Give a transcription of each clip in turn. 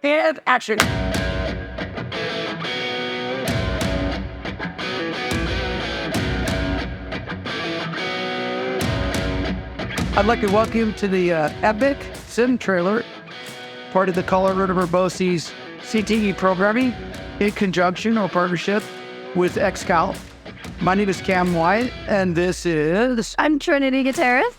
And action. I'd like to welcome you to the Epic Sim Trailer, part of the Colorado Verbosi's CTE programming in conjunction or partnership with XCal. My name is Cam White, and this is... I'm Trinity Gutierrez.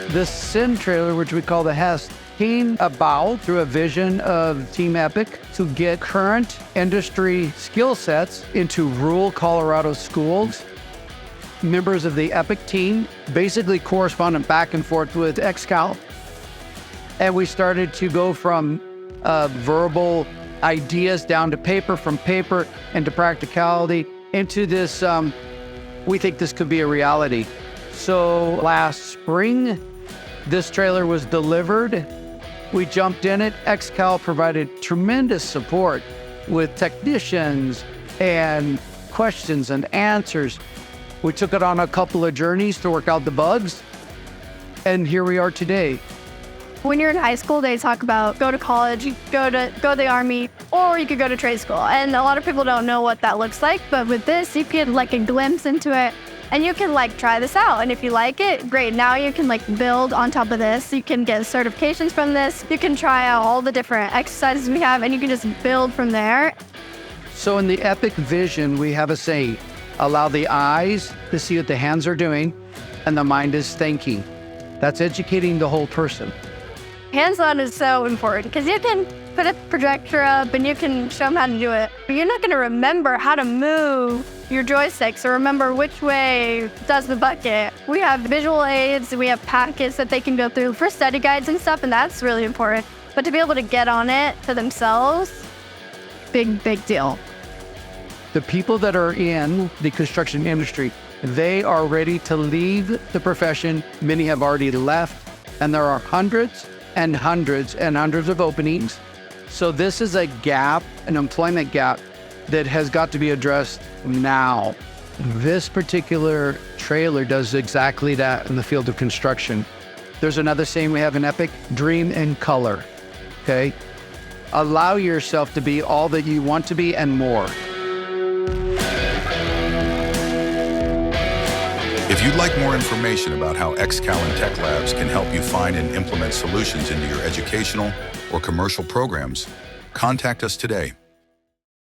This Sim Trailer, which we call the HEST, came about through a vision of Team Epic to get current industry skill sets into rural Colorado schools. Members of the Epic team basically corresponded back and forth with XCal. And we started to go from verbal ideas down to paper, from paper into practicality, into this, we think this could be a reality. So last spring, this trailer was delivered. We jumped in it. XCal provided tremendous support with technicians and questions and answers. We took it on a couple of journeys to work out the bugs, and here we are today. When you're in high school, they talk about go to college, go to the army, or you could go to trade school. And a lot of people don't know what that looks like, but with this, you get like a glimpse into it, and you can like try this out. And if you like it, great. Now you can like build on top of this. You can get certifications from this. You can try out all the different exercises we have, and you can just build from there. So in the Epic vision, we have a saying: allow the eyes to see what the hands are doing, and the mind is thinking. That's educating the whole person. Hands-on is so important because you can put a projector up and you can show them how to do it. But you're not going to remember how to move your joysticks or remember which way does the bucket. We have visual aids, we have packets that they can go through for study guides and stuff, and that's really important. But to be able to get on it to themselves, big deal. The people that are in the construction industry, they are ready to leave the profession. Many have already left, and there are hundreds and hundreds and hundreds of openings. So this is a gap, an employment gap that has got to be addressed now. This particular trailer does exactly that in the field of construction. There's another saying we have in Epic: dream in color, okay? Allow yourself to be all that you want to be and more. If you'd like more information about how XCal and Tech Labs can help you find and implement solutions into your educational or commercial programs, contact us today.